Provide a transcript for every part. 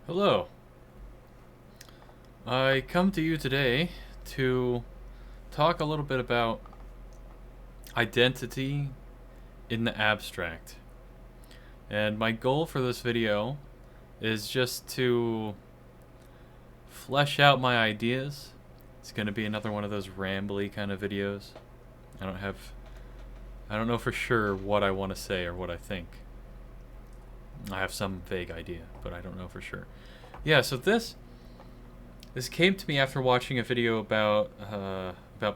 Hello. I come to you today to talk a little bit about identity in the abstract. And my goal for this video is just to flesh out my ideas. It's going to be another one of those rambly kind of videos. I don't have I don't know for sure what I want to say or what I think. I have some vague idea, but I don't know for sure. Yeah, so this came to me after watching a video about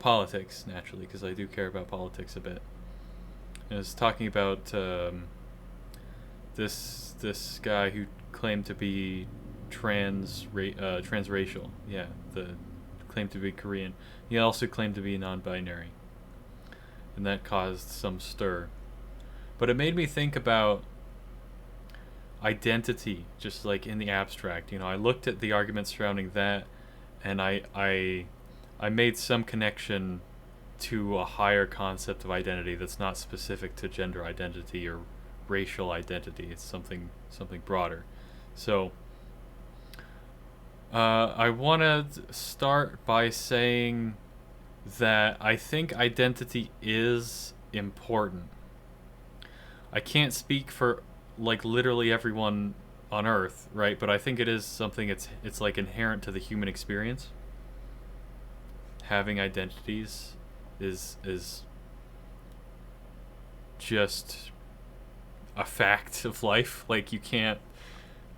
politics, naturally, because I do care about politics a bit. It was talking about this guy who claimed to be transracial. Yeah, the claimed to be Korean. He also claimed to be non-binary, and that caused some stir. But it made me think about identity, just like in the abstract. I looked at the arguments surrounding that, and I made some connection to a higher concept of identity that's not specific to gender identity or racial identity. It's something broader. So I want to start by saying that I think identity is important. I can't speak for like literally everyone on Earth, right? But I think it is something it's like inherent to the human experience. Having identities is just a fact of life. Like you can't.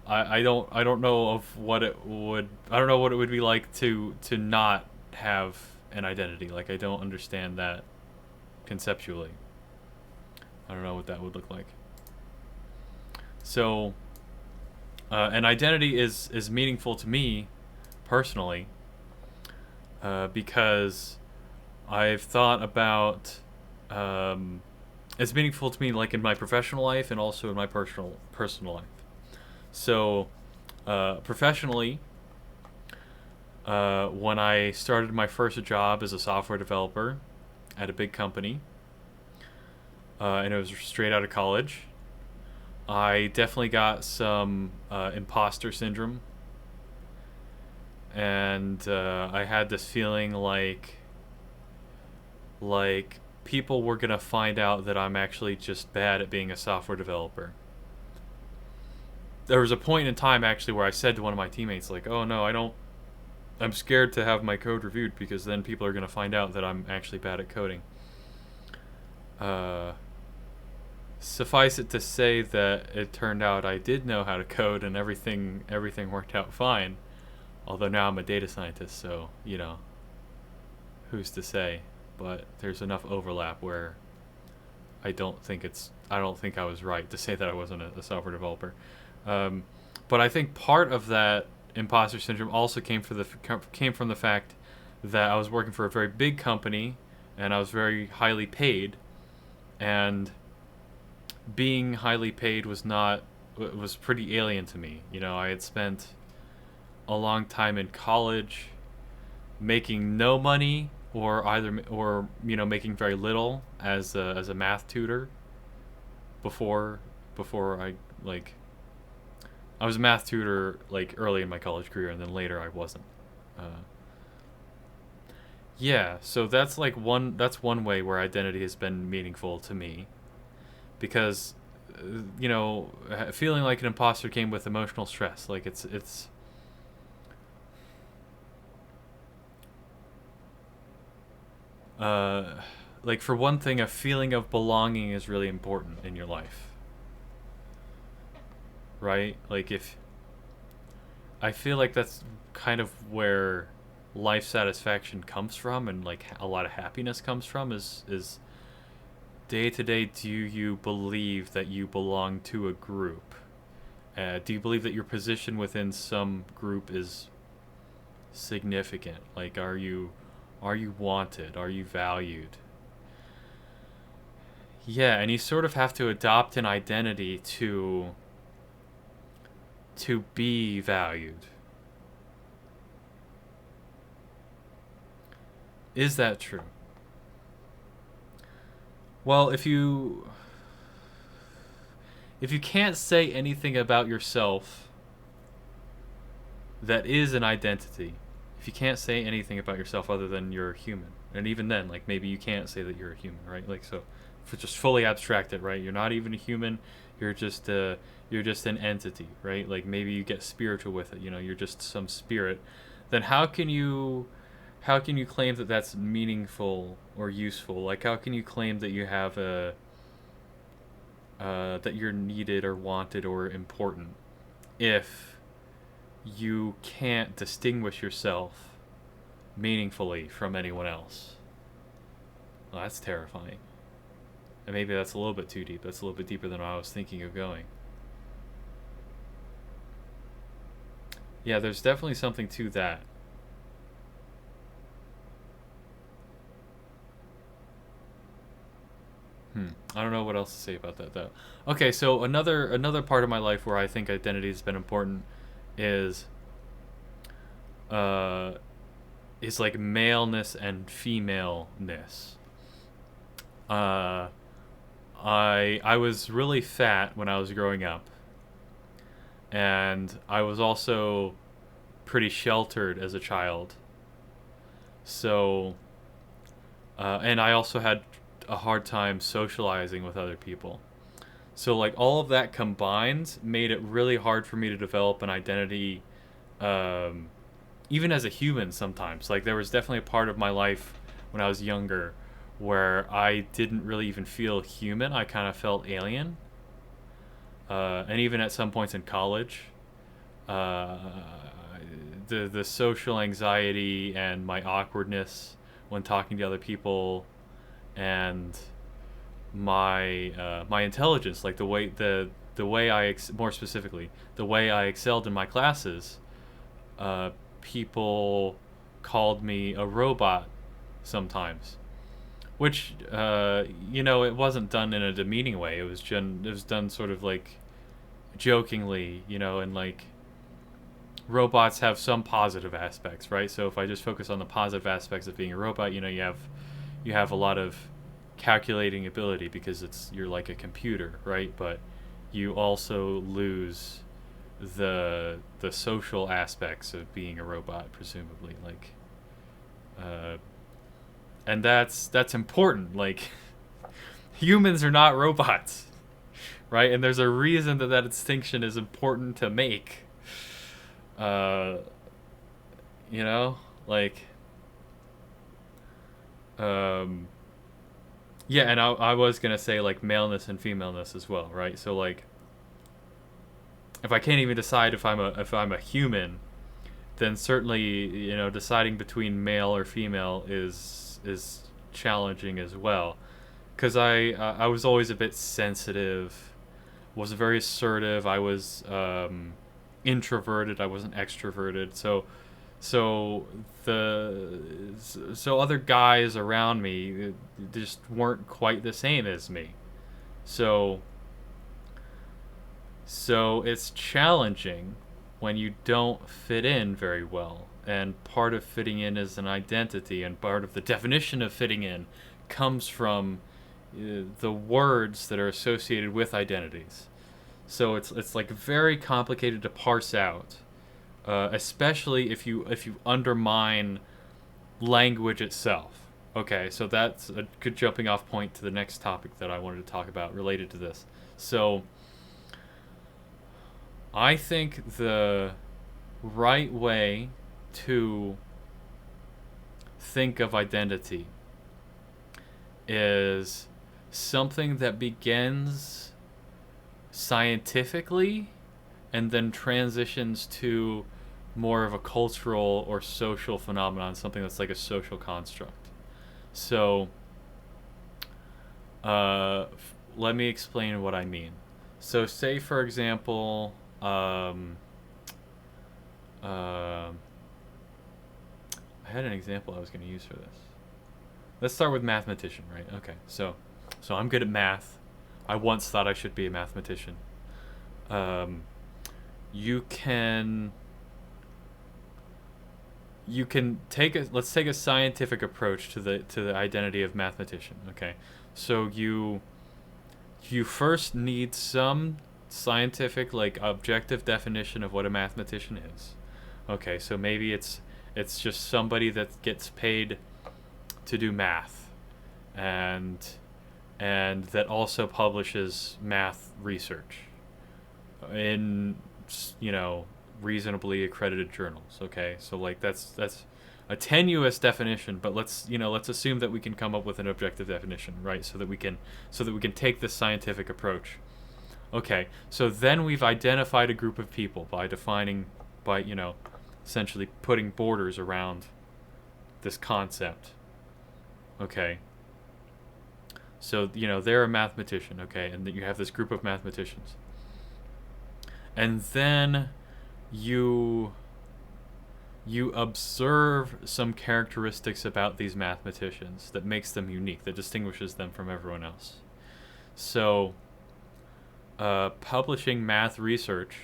I don't know of what it would. I don't know what it would be like to not have an identity. Like I don't understand that conceptually. I don't know what that would look like. So, an identity is meaningful to me personally because I've thought about it's meaningful to me like in my professional life and also in my personal life. So, professionally, when I started my first job as a software developer at a big company, and it was straight out of college, I definitely got some imposter syndrome, and I had this feeling like people were gonna find out that I'm actually just bad at being a software developer. There was a point in time actually where I said to one of my teammates like, "Oh no, I don't. I'm scared to have my code reviewed because then people are gonna find out that I'm actually bad at coding." Uh, Suffice it to say that it turned out I did know how to code and everything worked out fine. Although now I'm a data scientist, so who's to say? But there's enough overlap where I don't think I was right to say that I wasn't a software developer. Um, but I think part of that imposter syndrome also came from the fact that I was working for a very big company and I was very highly paid, and being highly paid was pretty alien to me. I had spent a long time in college making no money or making very little as a math tutor before I was a math tutor like early in my college career, and then later I wasn't. Uh, yeah, so that's one way where identity has been meaningful to me, because feeling like an imposter came with emotional stress. Like it's uh like for one thing, a feeling of belonging is really important in your life, right? Like if I feel like that's kind of where life satisfaction comes from, and like a lot of happiness comes from, is day to day, do you believe that you belong to a group? Do you believe that your position within some group is significant? Like, are you wanted? Are you valued? Yeah, and you sort of have to adopt an identity to be valued. Is that true? Well, if you can't say anything about yourself, that is an identity, if you can't say anything about yourself other than you're human, and even then, like, maybe you can't say that you're a human, right? Like, so if just fully abstract it, right? You're not even a human. You're just an entity, right? Like, maybe you get spiritual with it. You know, you're just some spirit. Then how can you claim that that's meaningful or useful? Like, how can you claim that you have a that you're needed or wanted or important if you can't distinguish yourself meaningfully from anyone else? Well, that's terrifying. And maybe that's a little bit too deep. That's a little bit deeper than I was thinking of going. Yeah, there's definitely something to that. I don't know what else to say about that though. Okay, so another part of my life where I think identity has been important is uh is like maleness and femaleness. Uh I was really fat when I was growing up, and I was also pretty sheltered as a child. So and I also had a hard time socializing with other people. So like all of that combined made it really hard for me to develop an identity, um, even as a human. Sometimes, like, there was definitely a part of my life when I was younger where I didn't really even feel human. I kind of felt alien, and even at some points in college, uh, the social anxiety and my awkwardness when talking to other people, and my intelligence, like the way more specifically, the way I excelled in my classes. People called me a robot sometimes, which, it wasn't done in a demeaning way. It was done sort of like jokingly, and like robots have some positive aspects, right? So if I just focus on the positive aspects of being a robot, you have a lot of calculating ability because you're like a computer, right? But you also lose the social aspects of being a robot, presumably, like, uh, and that's important. Like, humans are not robots, right? And there's a reason that distinction is important to make. Uh, like, um, yeah, and I was gonna say, like, maleness and femaleness as well, right? So like, if I can't even decide if I'm a human, then certainly, deciding between male or female is challenging as well. Because I was always a bit sensitive, was very assertive. I was introverted. I wasn't extroverted. So so other guys around me just weren't quite the same as me. So so it's challenging when you don't fit in very well. And part of fitting in is an identity, and part of the definition of fitting in comes from the words that are associated with identities. So it's like very complicated to parse out, especially if you undermine language itself. Okay, so that's a good jumping off point to the next topic that I wanted to talk about related to this. So I think the right way to think of identity is something that begins scientifically and then transitions to more of a cultural or social phenomenon, something that's like a social construct. So, let me explain what I mean. So, say for example, I had an example I was going to use for this. Let's start with mathematician, right? Okay, so I'm good at math. I once thought I should be a mathematician. Um, you can let's take a scientific approach to the identity of mathematician. Okay, so you first need some scientific, like, objective definition of what a mathematician is. Okay, so maybe it's just somebody that gets paid to do math, and that also publishes math research in, you know, reasonably accredited journals. Okay, so like that's a tenuous definition, but let's assume that we can come up with an objective definition, right? So that we can take this scientific approach. Okay, so then we've identified a group of people by defining, by, essentially putting borders around this concept. Okay. So, they're a mathematician, okay, and that you have this group of mathematicians. And then you observe some characteristics about these mathematicians that makes them unique, that distinguishes them from everyone else. So, publishing math research,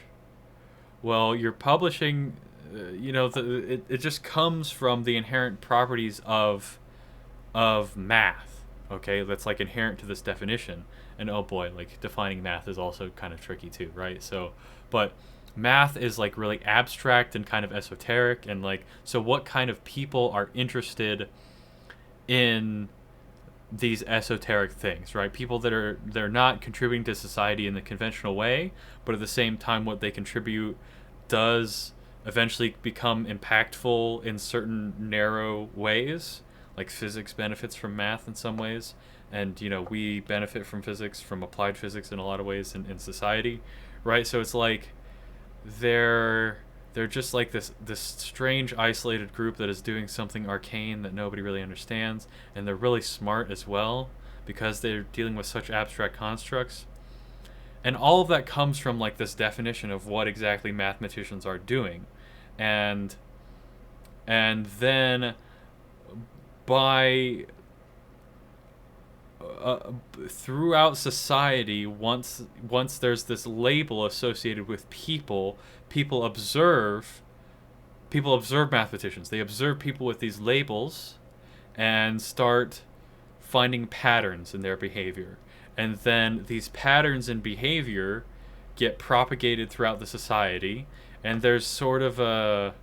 well, you're publishing, it just comes from the inherent properties of math, okay? That's like inherent to this definition. And oh boy, like defining math is also kind of tricky too, right? So, but math is like really abstract and kind of esoteric, and like, so what kind of people are interested in these esoteric things, right? People that they're not contributing to society in the conventional way, but at the same time what they contribute does eventually become impactful in certain narrow ways. Like physics benefits from math in some ways, and we benefit from physics, from applied physics in a lot of ways in society, right? So it's like they're just like this strange isolated group that is doing something arcane that nobody really understands, and they're really smart as well because they're dealing with such abstract constructs. And all of that comes from like this definition of what exactly mathematicians are doing. And then by throughout society, once there's this label associated with people observe mathematicians. They observe people with these labels and start finding patterns in their behavior. And then these patterns in behavior get propagated throughout the society, and there's sort of a,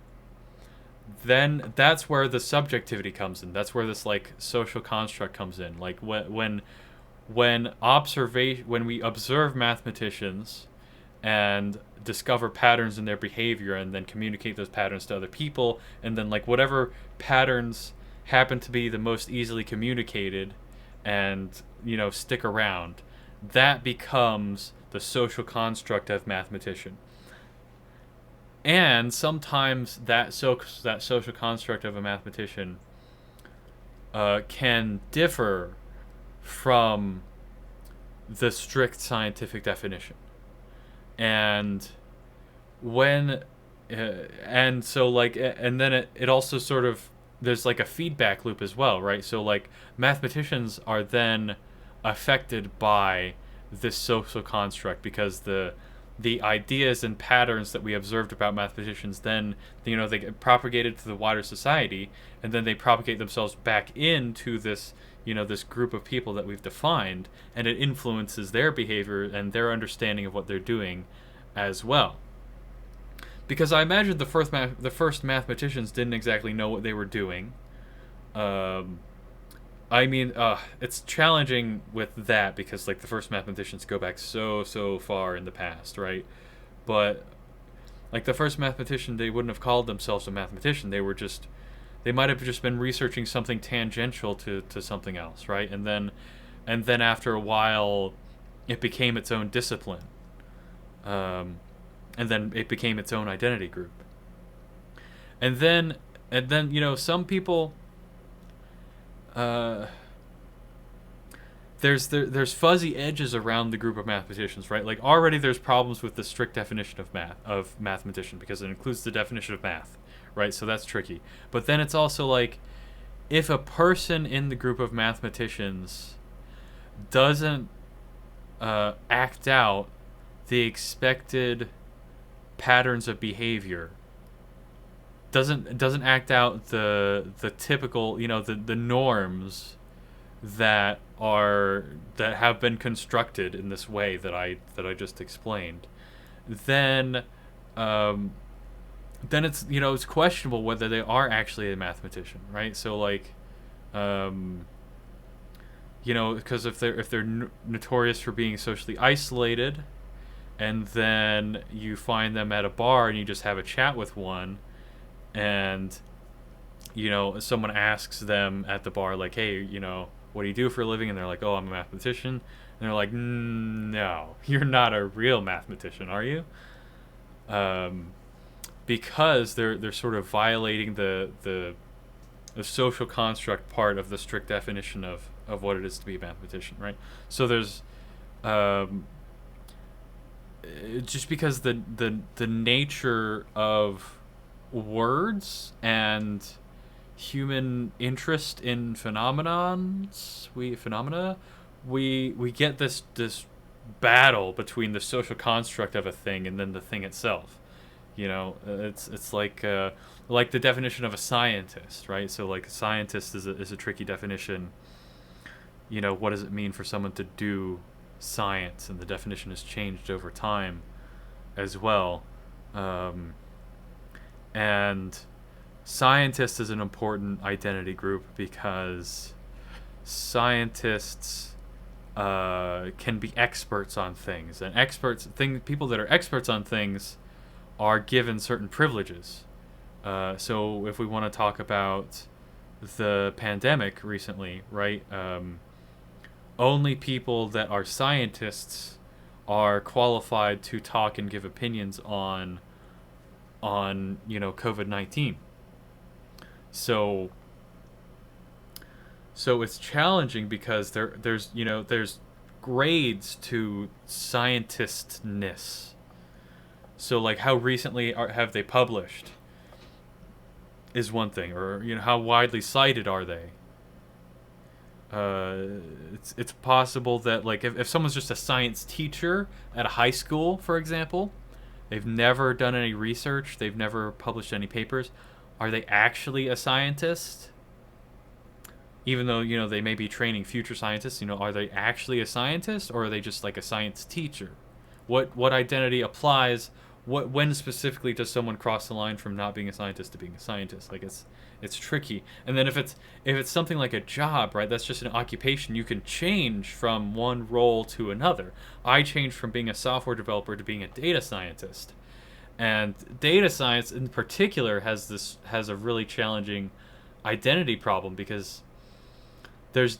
then that's where the subjectivity comes in. That's where this like social construct comes in. Like when we observe mathematicians and discover patterns in their behavior and then communicate those patterns to other people, and then like whatever patterns happen to be the most easily communicated and stick around, that becomes the social construct of mathematician. And sometimes that social construct of a mathematician can differ from the strict scientific definition. And so like, and then it also sort of, there's like a feedback loop as well, right? So like mathematicians are then affected by this social construct because the ideas and patterns that we observed about mathematicians, then they get propagated to the wider society, and then they propagate themselves back into this this group of people that we've defined, and it influences their behavior and their understanding of what they're doing as well. Because I imagine the first mathematicians didn't exactly know what they were doing. I mean, it's challenging with that because like the first mathematicians go back so far in the past, right? But like the first mathematician, they wouldn't have called themselves a mathematician. They might have just been researching something tangential to something else, right? And then after a while, it became its own discipline. And then it became its own identity group. And then some people, there's fuzzy edges around the group of mathematicians, right? Like already there's problems with the strict definition of mathematician because it includes the definition of math, right? So that's tricky. But then it's also like, if a person in the group of mathematicians doesn't act out the expected patterns of behavior, doesn't act out the typical, the norms that have been constructed in this way that I just explained, then then it's, it's questionable whether they are actually a mathematician, right? So like, um, because if they're notorious for being socially isolated, and then you find them at a bar and you just have a chat with one, and someone asks them at the bar like, hey, what do you do for a living? And they're like, oh, I'm a mathematician. And they're like, no, you're not a real mathematician, are you? Because they're sort of violating the social construct part of the strict definition of what it is to be a mathematician, right? So there's um, just because the nature of words and human interest in phenomena, we get this battle between the social construct of a thing and then the thing itself. It's like the definition of a scientist, right? So like a scientist is a tricky definition. What does it mean for someone to do science? And the definition has changed over time as well. And scientist is an important identity group because scientists can be experts on things, and people that are experts on things are given certain privileges. So if we want to talk about the pandemic recently, right? Only people that are scientists are qualified to talk and give opinions on COVID-19. So it's challenging because there's grades to scientistness. So like how recently have they published is one thing, or how widely cited are they? It's possible that like if someone's just a science teacher at a high school, for example, they've never done any research, they've never published any papers, are they actually a scientist? Even though they may be training future scientists, are they actually a scientist, or are they just like a science teacher? What identity applies? When specifically does someone cross the line from not being a scientist to being a scientist? Like it's tricky. And then if it's something like a job, right? That's just an occupation. You can change from one role to another. I changed from being a software developer to being a data scientist, and data science in particular has a really challenging identity problem because there's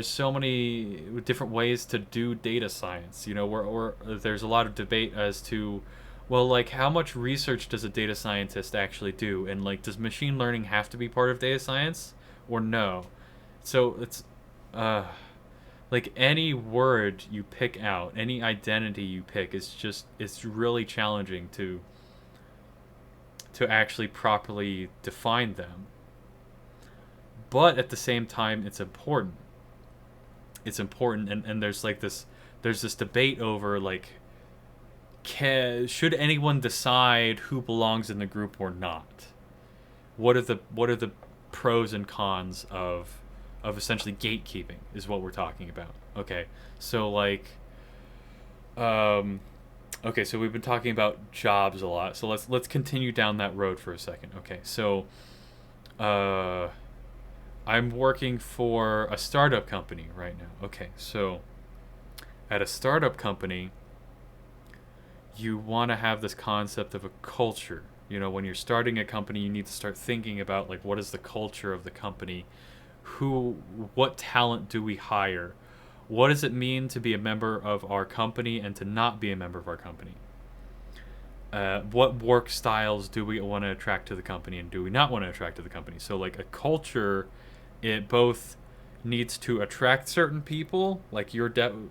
so many different ways to do data science. Where there's a lot of debate as to, well, like how much research does a data scientist actually do, and like does machine learning have to be part of data science or no? So it's like any word you pick out, any identity you pick it's really challenging to actually properly define them. But at the same time, it's important. It's important, and there's this debate over like, should anyone decide who belongs in the group or not? What are the pros and cons of essentially gatekeeping is what we're talking about. Okay, so like, okay, so we've been talking about jobs a lot. So let's continue down that road for a second. Okay, so I'm working for a startup company right now. Okay, so at a startup company, you want to have this concept of a culture. When you're starting a company, you need to start thinking about like, what is the culture of the company? What talent do we hire? What does it mean to be a member of our company and to not be a member of our company? What work styles do we want to attract to the company and do we not want to attract to the company? So like a culture, it both needs to attract certain people, like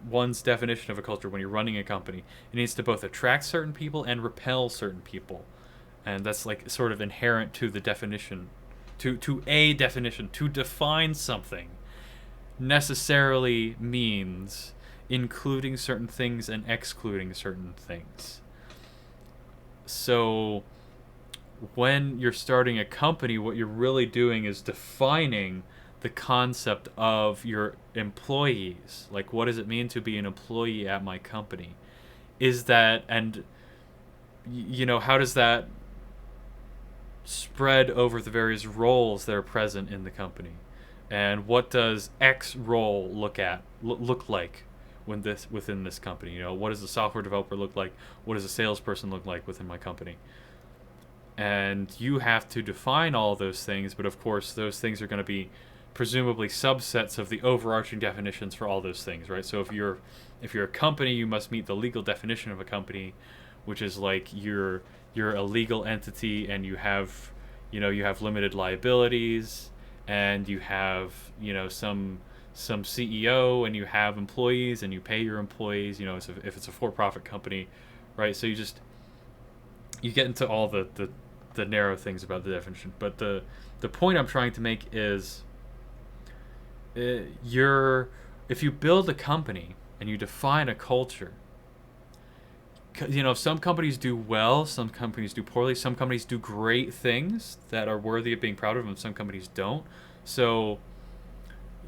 one's definition of a culture when you're running a company. It needs to both attract certain people and repel certain people. And that's like sort of inherent to the definition. To a definition, to define something necessarily means including certain things and excluding certain things. So when you're starting a company, what you're really doing is defining the concept of your employees. Like, what does it mean to be an employee at my company? Is that, and how does that spread over the various roles that are present in the company, and what does X role look like within this company. You know, what does a software developer look like? What does a salesperson look like within my company? And you have to define all those things, but of course those things are going to be presumably subsets of the overarching definitions for all those things, right? So if you're a company, you must meet the legal definition of a company, which is like you're a legal entity, and you have limited liabilities, and you have some CEO, and you have employees, and you pay your employees, if it's a for-profit company, right? So you get into all the narrow things about the definition, but the point I'm trying to make is if you build a company and you define a culture, some companies do well, some companies do poorly, some companies do great things that are worthy of being proud of, and some companies don't. So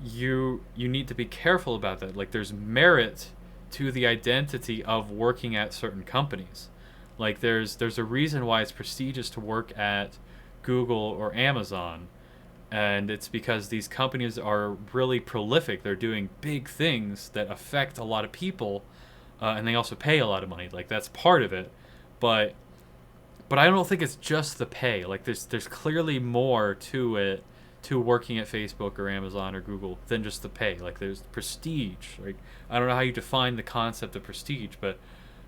you need to be careful about that. Like, there's merit to the identity of working at certain companies. Like, there's a reason why it's prestigious to work at Google or Amazon, and it's because these companies are really prolific. They're doing big things that affect a lot of people, and they also pay a lot of money. Like, that's part of it, but I don't think it's just the pay. Like, there's clearly more to it, to working at Facebook or Amazon or Google, than just the pay. Like, there's prestige. Like, I don't know how you define the concept of prestige, but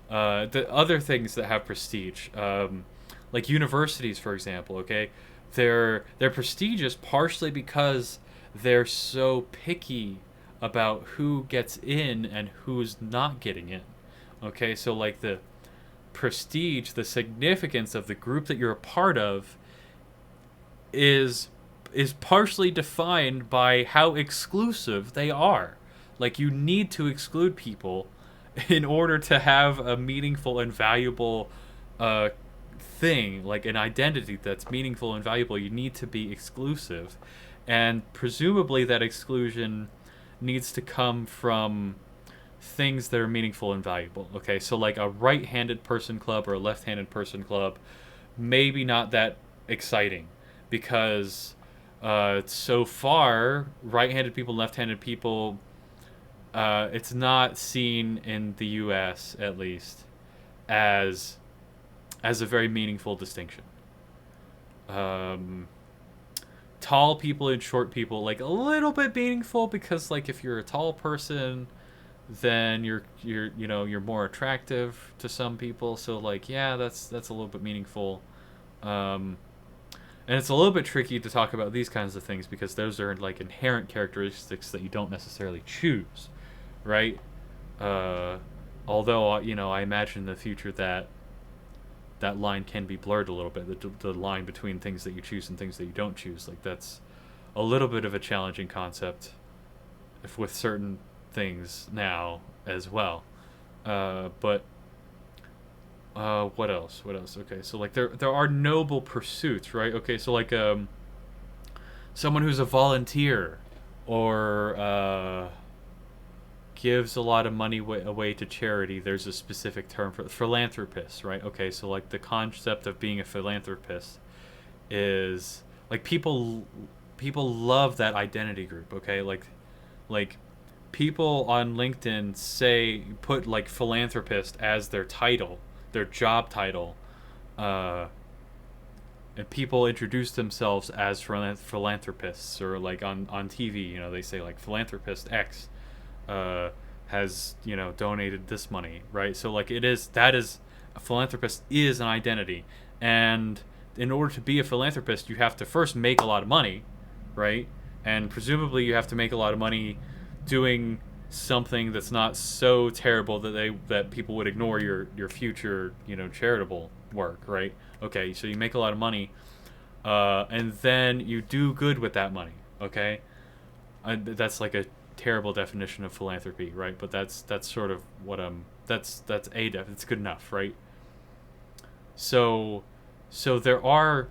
the other things that have prestige, like universities, for example, okay, they're prestigious partially because they're so picky about who gets in and who's not getting in. Okay, so like the prestige, the significance of the group that you're a part of is partially defined by how exclusive they are. Like, you need to exclude people in order to have a meaningful and valuable thing, like an identity that's meaningful and valuable. You need to be exclusive, and presumably that exclusion needs to come from things that are meaningful and valuable. Okay, so like a right-handed person club or a left-handed person club, maybe not that exciting, because so far right-handed people, left-handed people, it's not seen in the US, at least, as a very meaningful distinction. Tall people and short people, like, a little bit meaningful, because like if you're a tall person, then you're more attractive to some people. So like, yeah, that's a little bit meaningful. And it's a little bit tricky to talk about these kinds of things because those are like inherent characteristics that you don't necessarily choose, right? Although I imagine in the future that line can be blurred a little bit. The line between things that you choose and things that you don't choose, like, that's a little bit of a challenging concept with certain things now as well. But what else? Okay, so like there are noble pursuits, right? Okay, so like someone who's a volunteer, or gives a lot of money away to charity. There's a specific term for philanthropist, right? Okay, so like the concept of being a philanthropist is like people love that identity group. Okay, like people on LinkedIn put like philanthropist as their title, their job title, and people introduce themselves as philanthropists, or like on TV, they say like philanthropist X has donated this money, right? So like a philanthropist is an identity, and in order to be a philanthropist, you have to first make a lot of money, right? And presumably you have to make a lot of money doing something that's not so terrible that people would ignore your future charitable work, right? Okay, so you make a lot of money, and then you do good with that money, okay? That's like a terrible definition of philanthropy, right? But that's sort of what it's good enough, right? So there are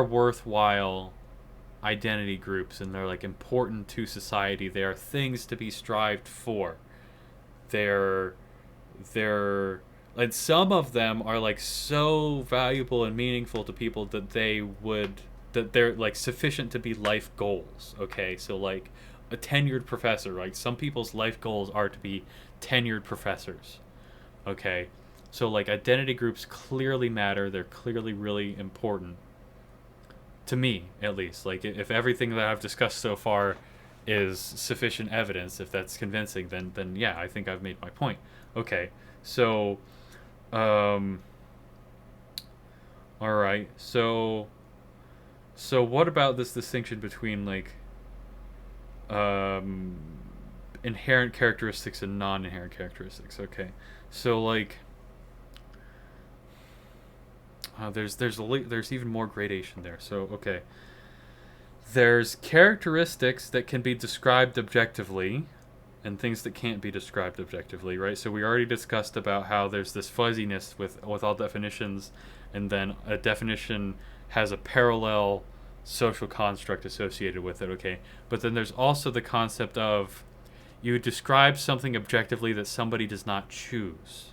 worthwhile identity groups, and they're like important to society. They are things to be strived for. They're And some of them are like so valuable and meaningful to people that they're like sufficient to be life goals. Okay, so like a tenured professor, like some people's life goals are to be tenured professors. Okay, so like identity groups clearly matter. They're clearly really important to me, at least. Like if everything that I've discussed so far is sufficient evidence, if that's convincing, then yeah, I think I've made my point. Okay, so um, all right. So what about this distinction between like um, inherent characteristics and non-inherent characteristics? Okay. So like there's even more gradation there. So okay. There's characteristics that can be described objectively and things that can't be described objectively, right? So we already discussed about how there's this fuzziness with all definitions, and then a definition has a parallel social construct associated with it, okay? But then there's also the concept of you describe something objectively that somebody does not choose,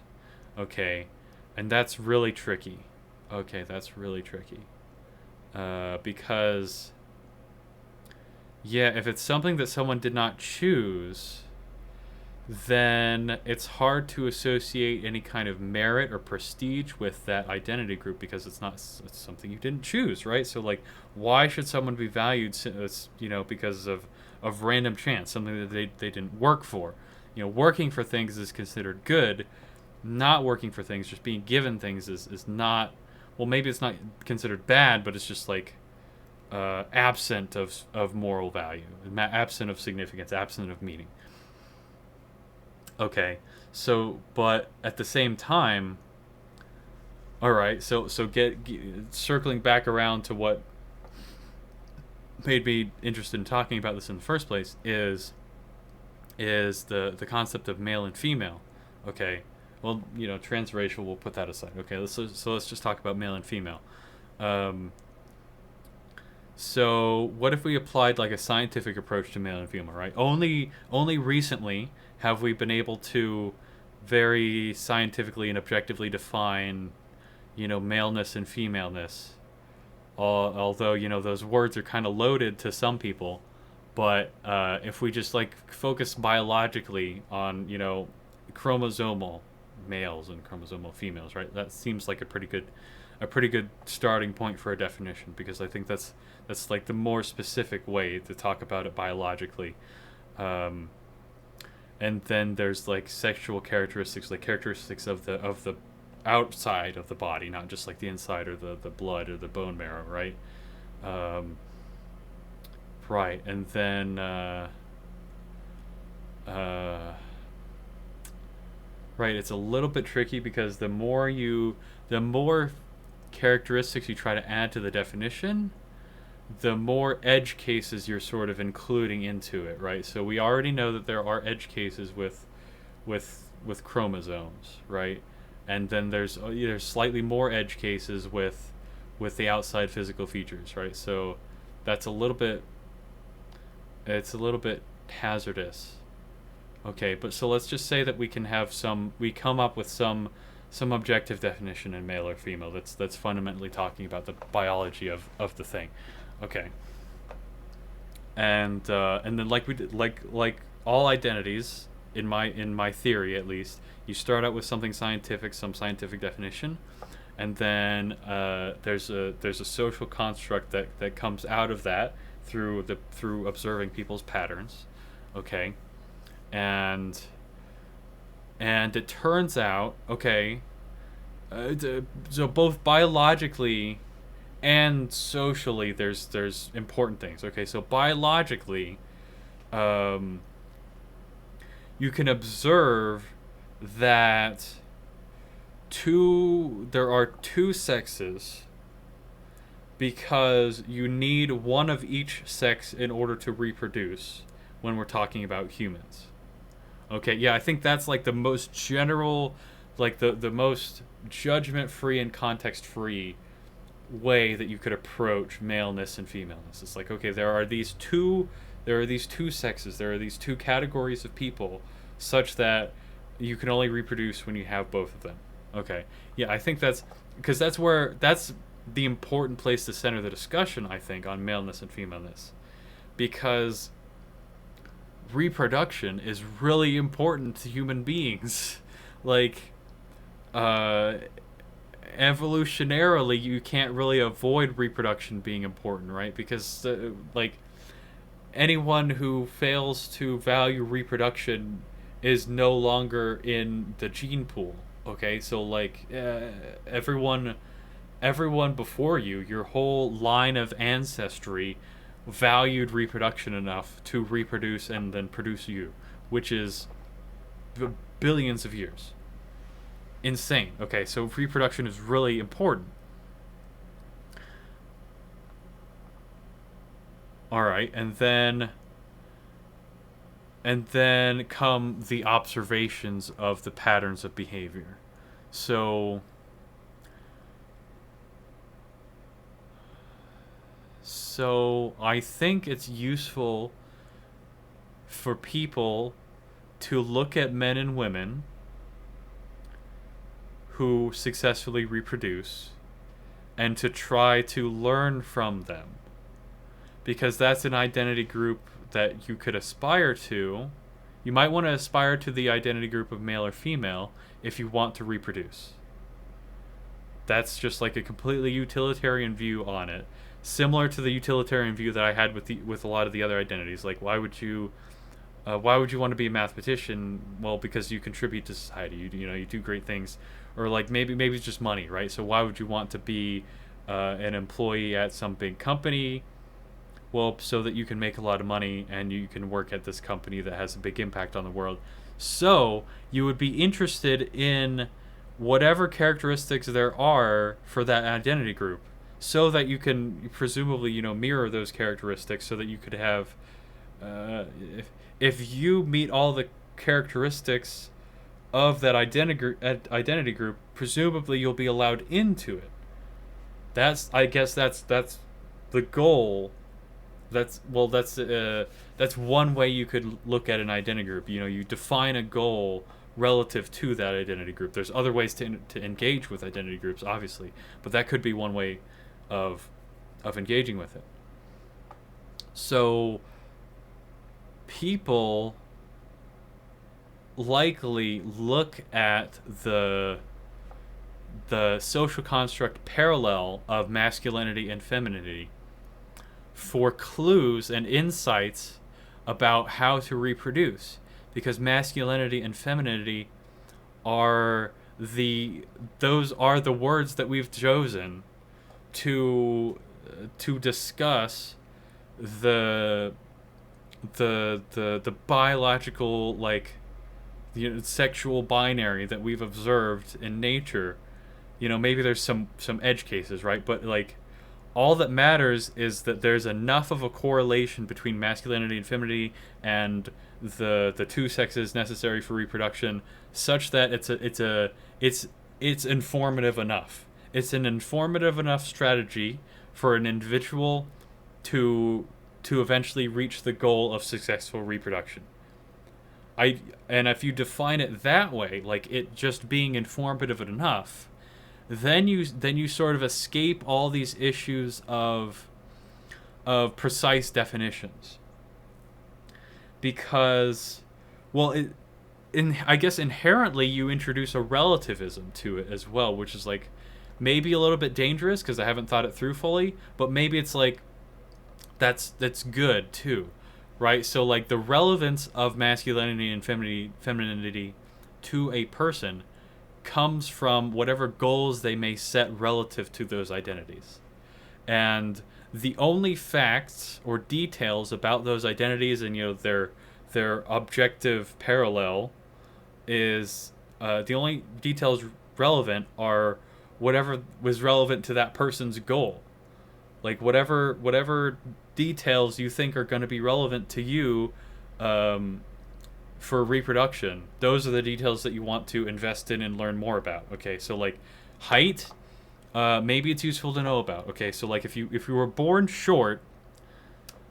okay? And that's really tricky. Okay, that's really tricky. Because, yeah, if it's something that someone did not choose, then it's hard to associate any kind of merit or prestige with that identity group because it's something you didn't choose, right? So like, why should someone be valued, because of random chance, something that they didn't work for? Working for things is considered good. Not working for things, just being given things is not. Well, maybe it's not considered bad, but it's just like absent of moral value, absent of significance, absent of meaning. Okay, so but at the same time, all right. So circling back around to what made me interested in talking about this in the first place is the concept of male and female. Okay, well, transracial, we'll put that aside. Okay, let's just talk about male and female. So what if we applied like a scientific approach to male and female, right? Only recently have we been able to very scientifically and objectively define, maleness and femaleness. Although, those words are kind of loaded to some people, but if we just like focus biologically on, chromosomal males and chromosomal females, right? That seems like a pretty good starting point for a definition, because I think that's like the more specific way to talk about it biologically. And then there's like sexual characteristics, like characteristics of the outside of the body, not just like the inside or the blood or the bone marrow, right? Right, and then right, it's a little bit tricky because the more characteristics you try to add to the definition, the more edge cases you're sort of including into it, right? So we already know that there are edge cases with chromosomes, right? And then there's slightly more edge cases with the outside physical features, right? So that's a little bit hazardous. Okay, but so let's just say that we come up with some objective definition in male or female that's fundamentally talking about the biology of the thing. Okay. And then like we did, like all identities in my theory, at least, you start out with something scientific, some scientific definition, and then there's a social construct that comes out of that through observing people's patterns. Okay. And it turns out, okay, so both biologically and socially there's important things. Okay, so biologically, you can observe that there are two sexes because you need one of each sex in order to reproduce when we're talking about humans. Okay, yeah, I think that's like the most general, like the most judgment-free and context-free way that you could approach maleness and femaleness. It's like, okay, there are these two sexes, there are these two categories of people, such that you can only reproduce when you have both of them. Okay. Yeah, I think that's because that's the important place to center the discussion, I think, on maleness and femaleness. Because reproduction is really important to human beings. Like, uh, evolutionarily, you can't really avoid reproduction being important, right? Because, like, anyone who fails to value reproduction is no longer in the gene pool. Okay, so like everyone before you, your whole line of ancestry, valued reproduction enough to reproduce and then produce you, which is billions of years. Insane. Okay, so reproduction is really important. All right, and then come the observations of the patterns of behavior. So I think it's useful for people to look at men and women who successfully reproduce and to try to learn from them, because that's an identity group that you could aspire to. You might want to aspire to the identity group of male or female if you want to reproduce. That's just like a completely utilitarian view on it, similar to the utilitarian view that I had with a lot of the other identities. Like, why would you want to be a mathematician? Well, because you contribute to society. You do great things, or like maybe it's just money, right? So why would you want to be an employee at some big company? Well, so that you can make a lot of money and you can work at this company that has a big impact on the world. So you would be interested in whatever characteristics there are for that identity group, so that you can presumably mirror those characteristics, so that you could have if you meet all the characteristics of that identity group, presumably you'll be allowed into it. I guess that's the goal. That's one way you could look at an identity group. You define a goal relative to that identity group. There's other ways to engage with identity groups, obviously, but that could be one way of engaging with it. So people likely look at the social construct parallel of masculinity and femininity for clues and insights about how to reproduce, because masculinity and femininity those are the words that we've chosen to discuss the biological, like, sexual binary that we've observed in nature. Maybe there's some edge cases, right? But like, all that matters is that there's enough of a correlation between masculinity and femininity and the two sexes necessary for reproduction, such that it's informative enough. It's an informative enough strategy for an individual to eventually reach the goal of successful reproduction. And if you define it that way, like it just being informative enough, then you sort of escape all these issues of precise definitions. Because, well, I guess inherently you introduce a relativism to it as well, which is like maybe a little bit dangerous because I haven't thought it through fully, but maybe it's like that's good too, right? So like the relevance of masculinity and femininity to a person comes from whatever goals they may set relative to those identities. And the only facts or details about those identities and their objective parallel is the only details relevant are whatever was relevant to that person's goal. Like whatever details you think are going to be relevant to you for reproduction, those are the details that you want to invest in and learn more about. Okay, so like height, maybe it's useful to know about. Okay, so like if you were born short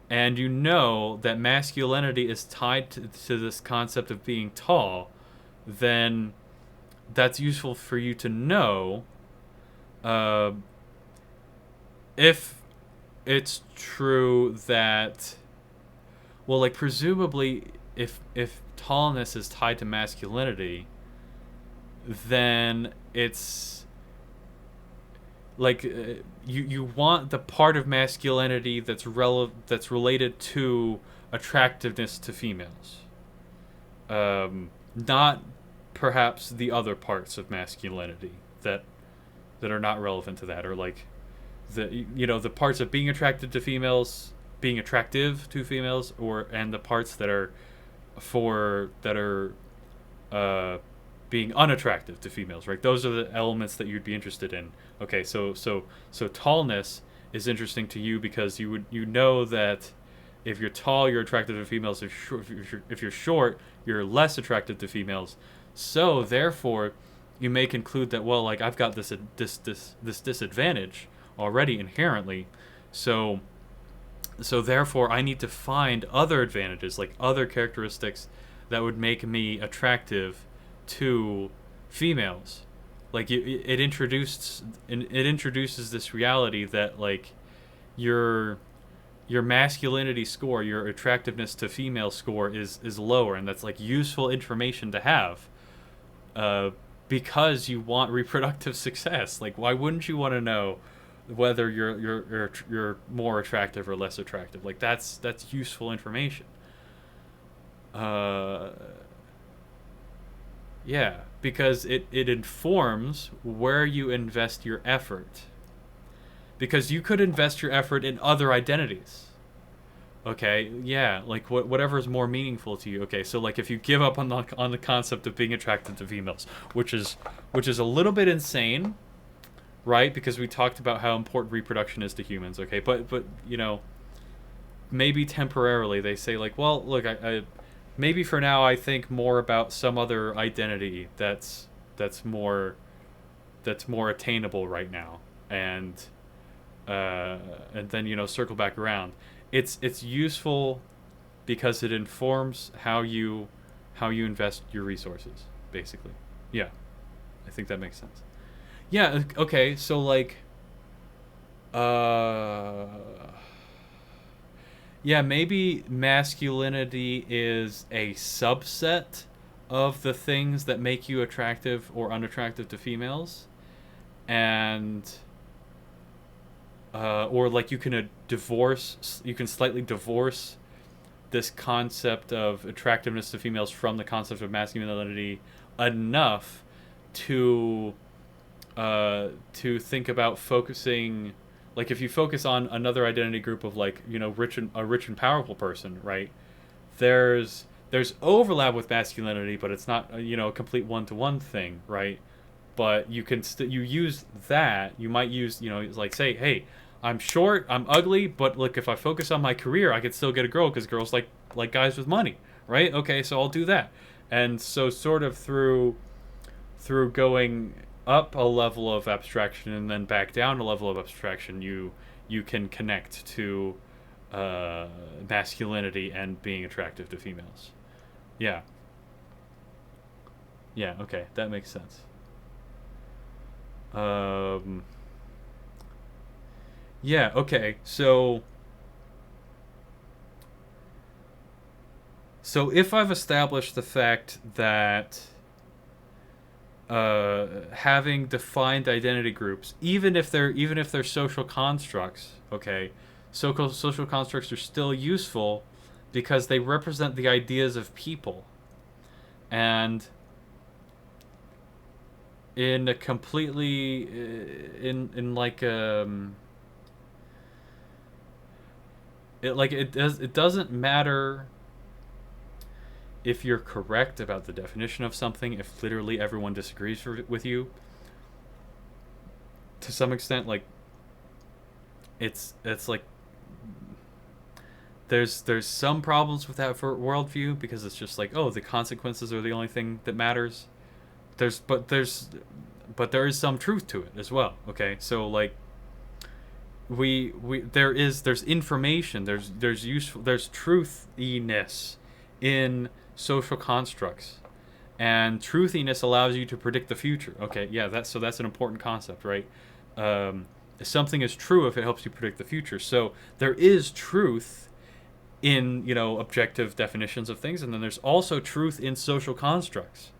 and you know that masculinity is tied to this concept of being tall, then that's useful for you to know, uh, if it's true that, well, like, presumably, if tallness is tied to masculinity, then it's like, you want the part of masculinity that's related to attractiveness to females, not perhaps the other parts of masculinity that are not relevant to that, or like the parts of being attracted to females, being attractive to females, or and the parts that are uh, being unattractive to females, right? Those are the elements that you'd be interested in. Okay, so tallness is interesting to you because you know that if you're tall, you're attracted to females. If you're short, you're less attracted to females. So therefore, you may conclude that, well, like, I've got this disadvantage already inherently, so therefore I need to find other advantages, like other characteristics that would make me attractive to females. Like, it introduces this reality that, like, your masculinity score, your attractiveness to female score is lower, and that's like useful information to have, because you want reproductive success. Like, why wouldn't you want to know whether you're more attractive or less attractive? Like, that's useful information. Yeah, because it informs where you invest your effort. Because you could invest your effort in other identities. Okay, yeah, like whatever is more meaningful to you. Okay, so like if you give up on the concept of being attracted to females, which is a little bit insane, right? Because we talked about how important reproduction is to humans. Okay, but maybe temporarily they say, like, well, look, I maybe for now I think more about some other identity that's more attainable right now, and then circle back around. It's useful because it informs how you invest your resources, basically. Yeah, I think that makes sense. Yeah. Okay. So like, yeah, maybe masculinity is a subset of the things that make you attractive or unattractive to females, and or like you can slightly divorce this concept of attractiveness to females from the concept of masculinity enough to think about focusing, like, if you focus on another identity group of, like, a rich and powerful person, right? There's overlap with masculinity, but it's not a complete one-to-one thing, right? But you can you use that. You might use, like, say, hey, I'm short, I'm ugly, but look, if I focus on my career, I could still get a girl because girls like guys with money, right? Okay, so I'll do that. And so sort of through going up a level of abstraction and then back down a level of abstraction, you can connect to masculinity and being attractive to females. Yeah. Yeah, okay, that makes sense. Yeah, okay. So if I've established the fact that having defined identity groups, even if they're social constructs, okay, social constructs are still useful because they represent the ideas of people, and in a completely in like it doesn't matter if you're correct about the definition of something, if literally everyone disagrees with you. To some extent, like, it's like there's some problems with that for worldview, because it's just like, oh, the consequences are the only thing that matters. But there is some truth to it as well. Okay, so like, there's information, there's truthiness in social constructs, and truthiness allows you to predict the future. Okay, yeah, that's an important concept, right? Something is true if it helps you predict the future. So there is truth in, you know, objective definitions of things, and then there's also truth in social constructs.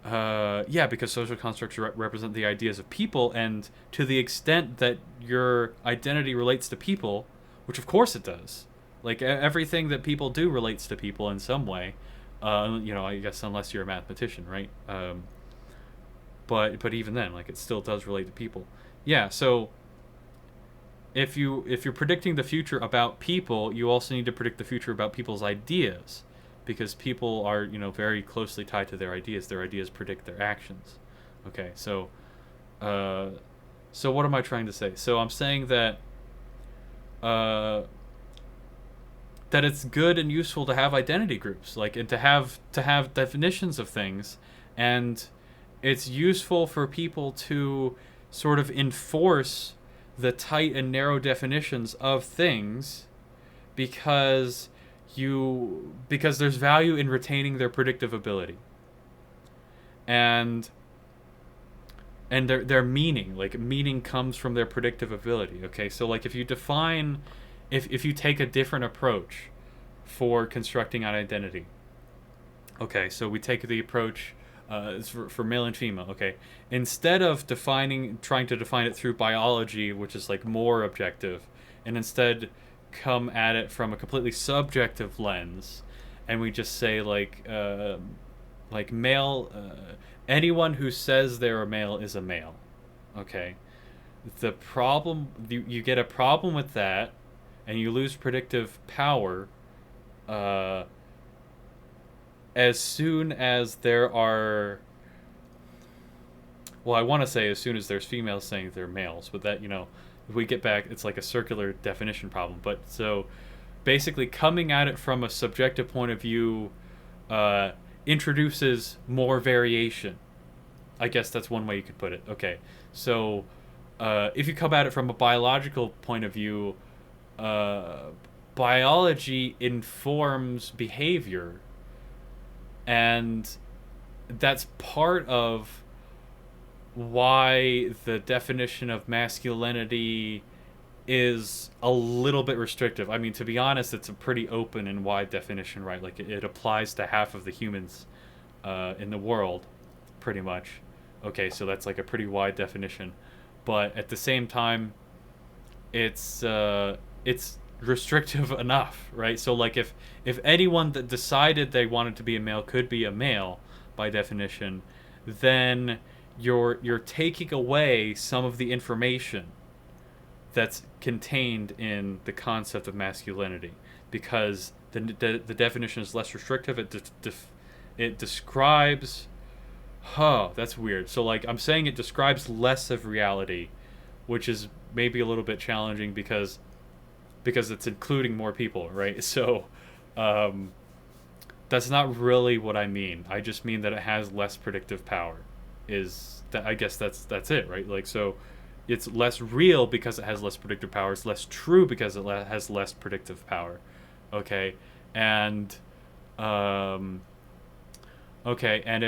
Yeah, because social constructs represent the ideas of people, and to the extent that your identity relates to people, which of course it does, like everything that people do relates to people in some way. You know, I guess unless you're a mathematician, right? But even then, like, it still does relate to people. Yeah, so if you're predicting the future about people, you also need to predict the future about people's ideas, because people are, you know, very closely tied to their ideas. Their ideas predict their actions. Okay, so so what am I trying to say? So I'm saying that that it's good and useful to have identity groups, like, and to have definitions of things, and it's useful for people to sort of enforce the tight and narrow definitions of things, because there's value in retaining their predictive ability and their meaning. Like, meaning comes from their predictive ability. Okay, so like, if you define, if you take a different approach for constructing an identity. Okay, so we take the approach for male and female. Okay, instead of trying to define it through biology, which is like more objective, and instead come at it from a completely subjective lens, and we just say like male. Anyone who says they're a male is a male. Okay, the problem, you get a problem with that, and you lose predictive power as soon as there are, well, I want to say as soon as there's females saying they're males, but that, you know, if we get back, it's like a circular definition problem. But so basically, coming at it from a subjective point of view introduces more variation. I guess that's one way you could put it. Okay, so if you come at it from a biological point of view, biology informs behavior, and that's part of why the definition of masculinity is a little bit restrictive. I mean, to be honest, it's a pretty open and wide definition, right? Like, it applies to half of the humans in the world, pretty much. Okay, so that's like a pretty wide definition, but at the same time, it's restrictive enough, right? So like, if anyone that decided they wanted to be a male could be a male by definition, then you're taking away some of the information that's contained in the concept of masculinity, because the definition is less restrictive. It describes, that's weird. So like, I'm saying it describes less of reality, which is maybe a little bit challenging because it's including more people, right? So that's not really what I mean. I just mean that it has less predictive power. Is that, I guess that's it, right? Like, so it's less real because it has less predictive power. It's less true because it has less predictive power. Okay, and okay, and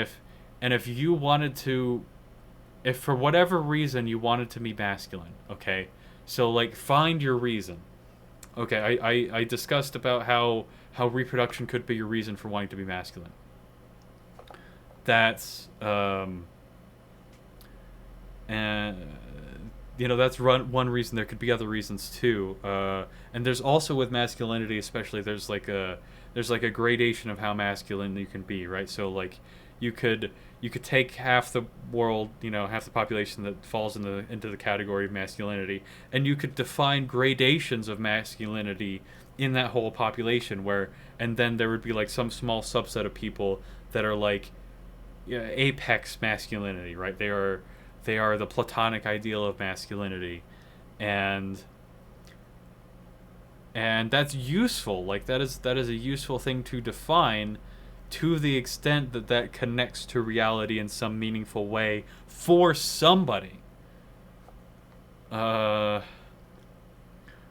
if you wanted to, if for whatever reason you wanted to be masculine, okay, so like, find your reason. Okay, I discussed about how reproduction could be your reason for wanting to be masculine. That's and you know, that's one reason. There could be other reasons too, and there's also, with masculinity especially, there's like a gradation of how masculine you can be, right? So like, you could take half the world, you know, half the population that falls into the category of masculinity, and you could define gradations of masculinity in that whole population, and then there would be like some small subset of people that are like, yeah, apex masculinity, right? They are the platonic ideal of masculinity, and that's useful. Like, that is a useful thing to define, to the extent that connects to reality in some meaningful way for somebody.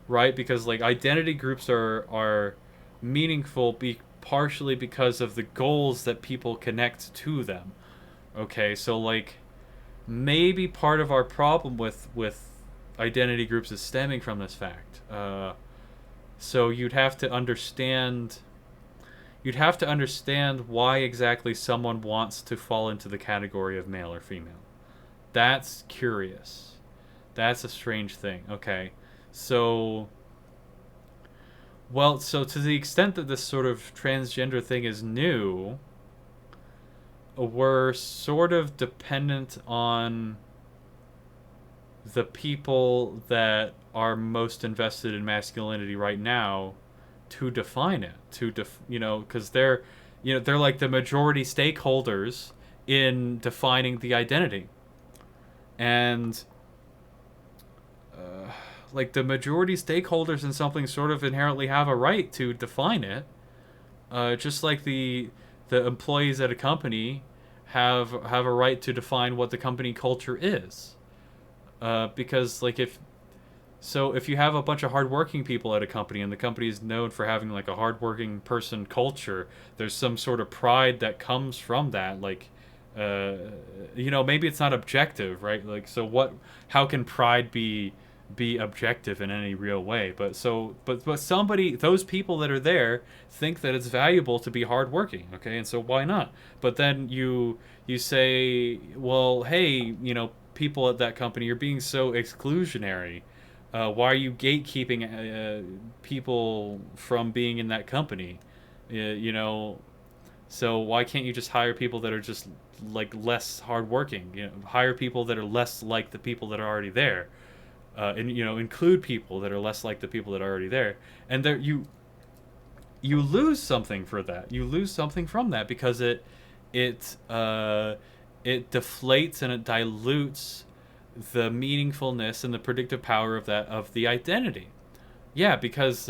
Right? Because like, identity groups are meaningful partially because of the goals that people connect to them. Okay, so like maybe part of our problem with identity groups is stemming from this fact. So you'd have to understand why exactly someone wants to fall into the category of male or female. That's curious. That's a strange thing. Okay. So so to the extent that this sort of transgender thing is new, we're sort of dependent on the people that are most invested in masculinity right now to define it, because they're like the majority stakeholders in defining the identity. And like the majority stakeholders in something sort of inherently have a right to define it, just like the employees at a company have a right to define what the company culture is. Because like if you have a bunch of hardworking people at a company and the company is known for having like a hardworking person culture, there's some sort of pride that comes from that. Like, maybe it's not objective, right? Like, so how can pride be objective in any real way? But those people that are there think that it's valuable to be hardworking, okay? And so why not? But then you say, well, hey, people at that company, you're being so exclusionary. Why are you gatekeeping people from being in that company? So why can't you just hire people that are just like less hardworking? Hire people that are less like the people that are already there, and include people that are less like the people that are already there. And there you lose something for that. You lose something from that because it deflates and it dilutes the meaningfulness and the predictive power of the identity. Yeah, because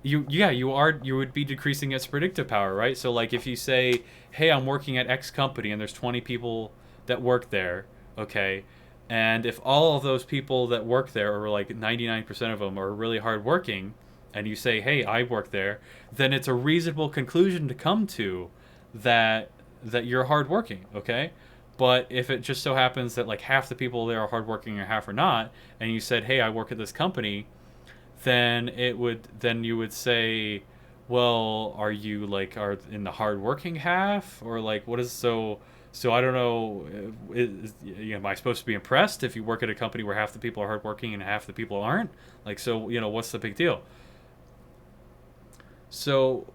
you would be decreasing its predictive power, right? So like if you say, hey, I'm working at X company and there's 20 people that work there, okay, and if all of those people that work there, or like 99% of them, are really hardworking, and you say, hey, I work there, then it's a reasonable conclusion to come to that you're hardworking, okay? But if it just so happens that like half the people there are hardworking or half are not, and you said, hey, I work at this company, then you would say, well, are you like are in the hardworking half, or like what is so I don't know, am I supposed to be impressed if you work at a company where half the people are hardworking and half the people aren't? Like, so what's the big deal? So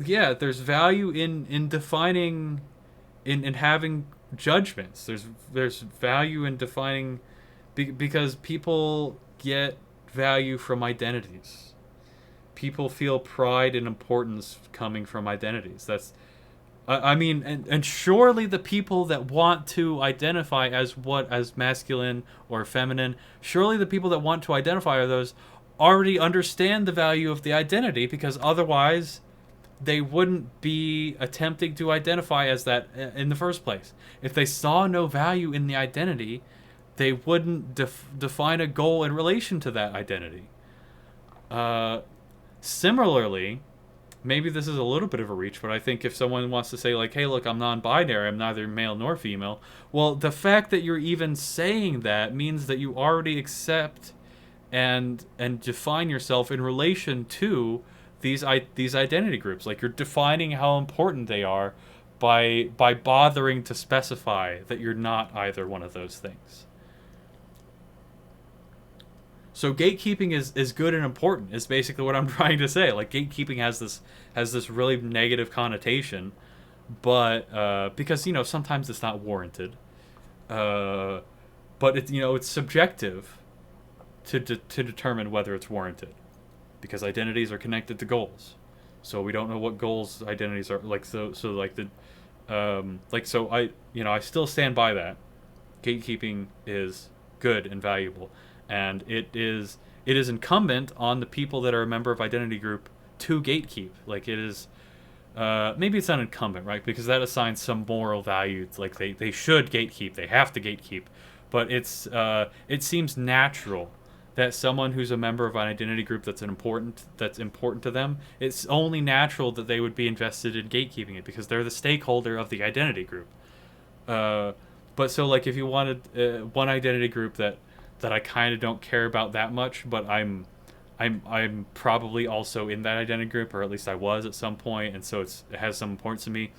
yeah, there's value in defining, in having judgments. There's value in defining, because people get value from identities. People feel pride and importance coming from identities. That's, I mean, and surely the people that want to identify as masculine or feminine, surely the people that want to identify as those already understand the value of the identity, because otherwise they wouldn't be attempting to identify as that in the first place. If they saw no value in the identity, they wouldn't define a goal in relation to that identity. Similarly, maybe this is a little bit of a reach, but I think if someone wants to say like, hey, look, I'm non-binary, I'm neither male nor female, well, the fact that you're even saying that means that you already accept and define yourself in relation to these identity groups. Like, you're defining how important they are by bothering to specify that you're not either one of those things. So gatekeeping is good and important, is basically what I'm trying to say. Like, gatekeeping has this really negative connotation, but because sometimes it's not warranted, but it's subjective to determine whether it's warranted, because identities are connected to goals. So we don't know what goals identities are like. So I still stand by that. Gatekeeping is good and valuable. And it is incumbent on the people that are a member of identity group to gatekeep. Like, it is, maybe it's not incumbent, right? Because that assigns some moral value. It's like they should gatekeep, they have to gatekeep. But it seems natural that someone who's a member of an identity group that's important to them, it's only natural that they would be invested in gatekeeping it because they're the stakeholder of the identity group. Uh, but so like if you wanted one identity group that I kind of don't care about that much, but I'm probably also in that identity group, or at least I was at some point, and so it has some importance to me,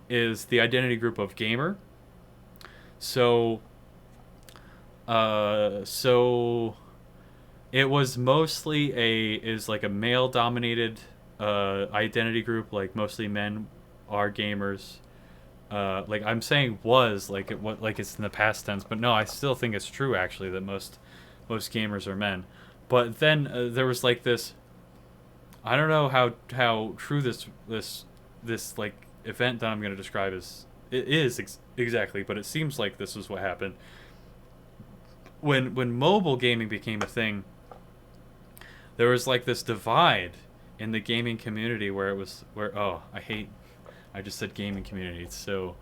is the identity group of gamer. So so it was mostly like a male dominated identity group, like mostly men are gamers. Like I'm saying was like it's in the past tense, but no, I still think it's true actually that most gamers are men. But then there was like this. I don't know how true this like event that I'm going to describe is exactly, but it seems like this is what happened when mobile gaming became a thing. There was like this divide in the gaming community where it was where I just said gaming community. It's so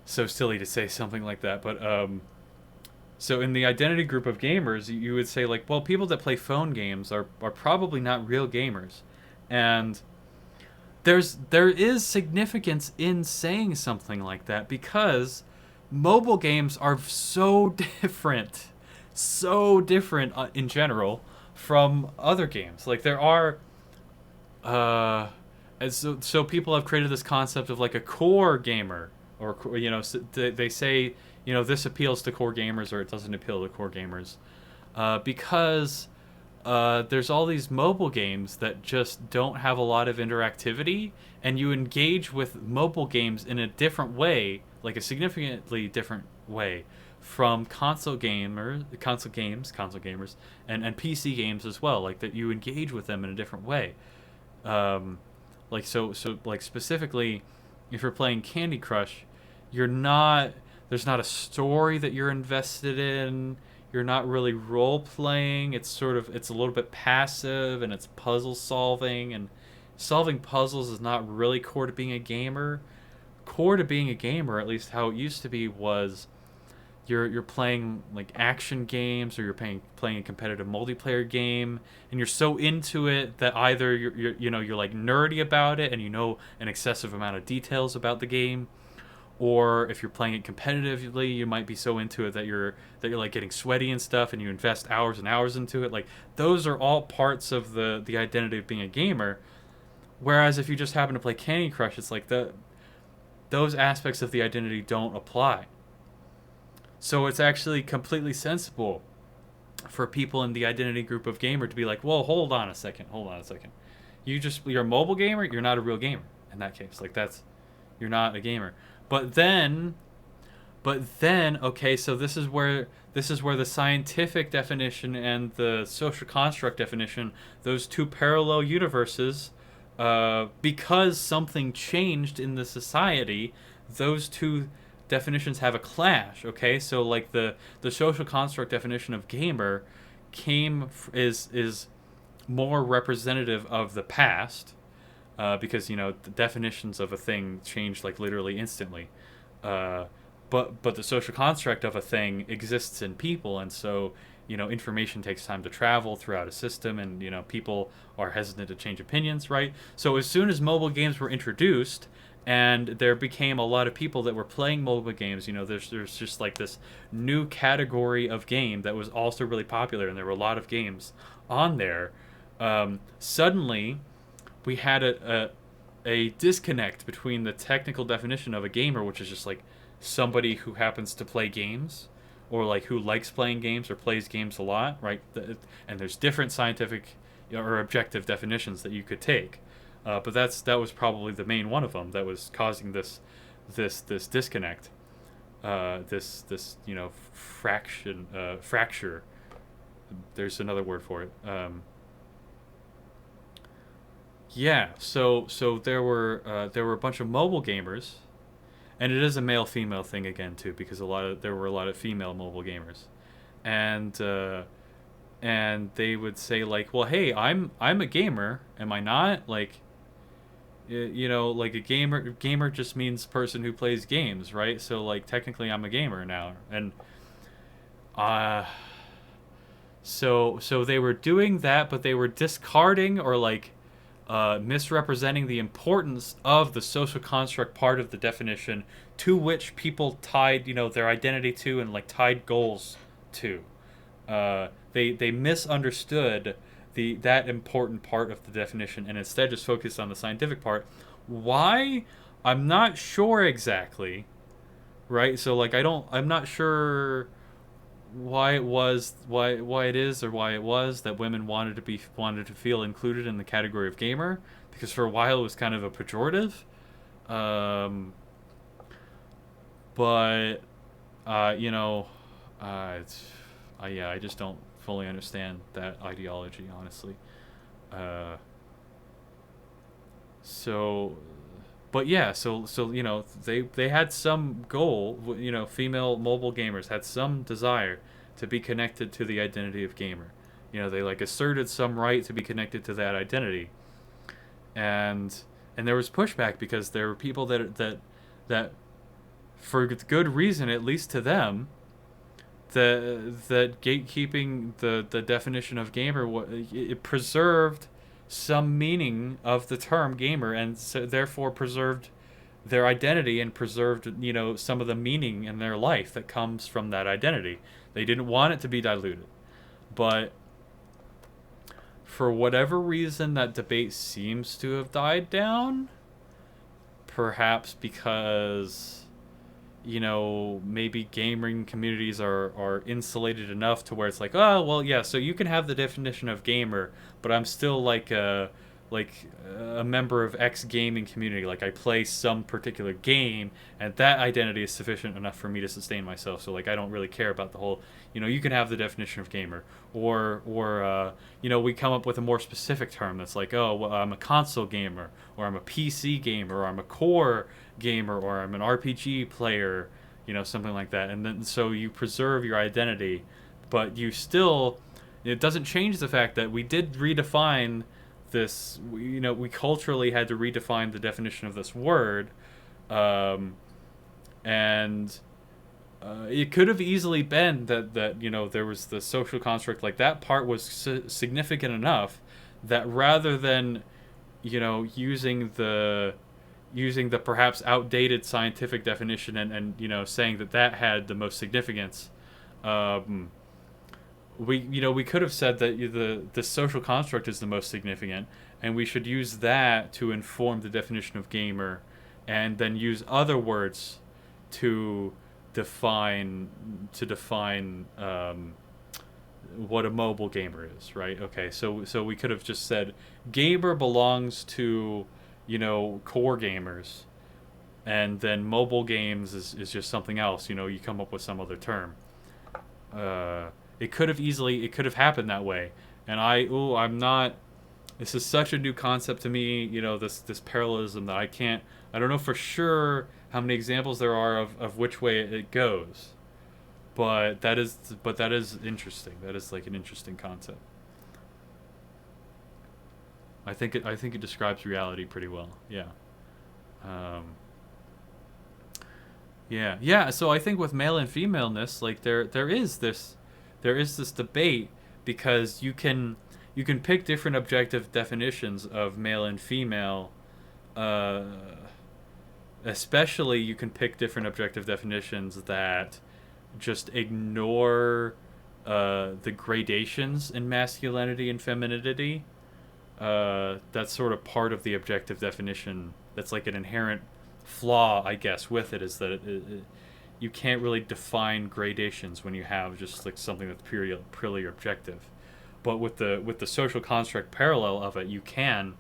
silly to say something like that, but so in the identity group of gamers, you would say like, well, people that play phone games are probably not real gamers, and there is significance in saying something like that because mobile games are so different in general from other games. Like there are, and so people have created this concept of like a core gamer, or they say this appeals to core gamers or it doesn't appeal to core gamers, because there's all these mobile games that just don't have a lot of interactivity, and you engage with mobile games in a different way, like a significantly different way from console gamers, and PC games as well. Like that you engage with them in a different way. Like like specifically, if you're playing Candy Crush, you're not there's not a story that you're invested in. You're not really role playing. It's a little bit passive, and it's puzzle solving, and solving puzzles is not really core to being a gamer. Core to being a gamer, at least how it used to be, was you're playing like action games, or you're playing a competitive multiplayer game, and you're so into it that either you're like nerdy about it and you know an excessive amount of details about the game, or if you're playing it competitively, you might be so into it that you're like getting sweaty and stuff, and you invest hours and hours into it. Like those are all parts of the identity of being a gamer. Whereas if you just happen to play Candy Crush, it's like those aspects of the identity don't apply. So it's actually completely sensible for people in the identity group of gamer to be like, well, hold on a second. You're a mobile gamer, you're not a real gamer in that case. Like you're not a gamer. But then okay, so this is where the scientific definition and the social construct definition, those two parallel universes, because something changed in the society, those two definitions have a clash. Okay, so like the social construct definition of gamer is more representative of the past, because the definitions of a thing change like literally instantly, but the social construct of a thing exists in people, and so information takes time to travel throughout a system, and people are hesitant to change opinions, right? So as soon as mobile games were introduced, and there became a lot of people that were playing mobile games, there's just like this new category of game that was also really popular, and there were a lot of games on there. Suddenly we had a disconnect between the technical definition of a gamer, which is just like somebody who happens to play games, or like who likes playing games or plays games a lot, right? And there's different scientific or objective definitions that you could take. But that was probably the main one of them that was causing this disconnect, this fracture. There's another word for it. Yeah. So there were a bunch of mobile gamers, and it is a male female thing again too, because there were a lot of female mobile gamers, and they would say like, well, hey, I'm a gamer, am I not? Like, like a gamer just means person who plays games, right? So like technically I'm a gamer now, and So they were doing that, but they were discarding or like misrepresenting the importance of the social construct part of the definition to which people tied, their identity to and like tied goals to. They misunderstood that important part of the definition and instead just focused on the scientific part. Why? I'm not sure exactly. Right? So like I'm not sure why it is or why it was that women wanted to feel included in the category of gamer, because for a while it was kind of a pejorative. Um, but you know, it's yeah, I just don't fully understand that ideology, honestly. Uh, so, but yeah, so they had some goal. Female mobile gamers had some desire to be connected to the identity of gamer. They like asserted some right to be connected to that identity, and there was pushback because there were people that for good reason, at least to them, that gatekeeping the definition of gamer, it preserved some meaning of the term gamer, and so therefore preserved their identity and preserved some of the meaning in their life that comes from that identity. They didn't want it to be diluted, but for whatever reason that debate seems to have died down, perhaps because maybe gaming communities are insulated enough to where it's like, oh, well, yeah, so you can have the definition of gamer, but I'm still like a member of X gaming community. Like I play some particular game, and that identity is sufficient enough for me to sustain myself. So like I don't really care about the whole. You can have the definition of gamer, or we come up with a more specific term that's like, oh, well, I'm a console gamer, or I'm a PC gamer, or I'm a core gamer, or I'm an RPG player, something like that. And then so you preserve your identity, but it doesn't change the fact that we did redefine this. We culturally had to redefine the definition of this word, and it could have easily been that there was the social construct, like that part was significant enough that rather than using the perhaps outdated scientific definition and saying that had the most significance, we could have said that the social construct is the most significant, and we should use that to inform the definition of gamer, and then use other words to define what a mobile gamer is, right? Okay, so we could have just said gamer belongs to core gamers, and then mobile games is just something else. You come up with some other term. It could have happened that way, and I'm not. This is such a new concept to me. This parallelism that I don't know for sure how many examples there are of which way it goes, but that is interesting. That is like an interesting concept. I think it describes reality pretty well. Yeah. Um, yeah. So I think with male and femaleness, like there is this debate, because you can pick different objective definitions of male and female. Uh, Especially you can pick different objective definitions that just ignore the gradations in masculinity and femininity. That's sort of part of the objective definition. That's like an inherent flaw, I guess, with it, is that you can't really define gradations when you have just like something that's purely objective. But with the social construct parallel of it, you can,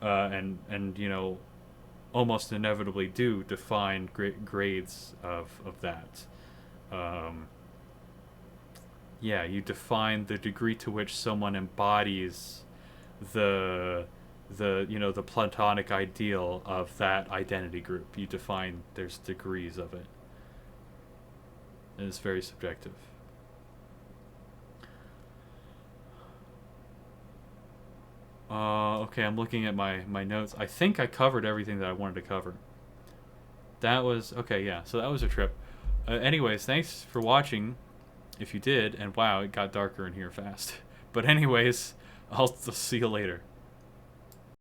and almost inevitably do define grades of that. Yeah, you define the degree to which someone embodies the platonic ideal of that identity group. You define there's degrees of it, and it's very subjective. Okay, I'm looking at my notes. I think I covered everything that I wanted to cover. That was okay. Yeah, so that was a trip. Anyways, thanks for watching. if you did, and wow, it got darker in here fast. But anyways, I'll see you later.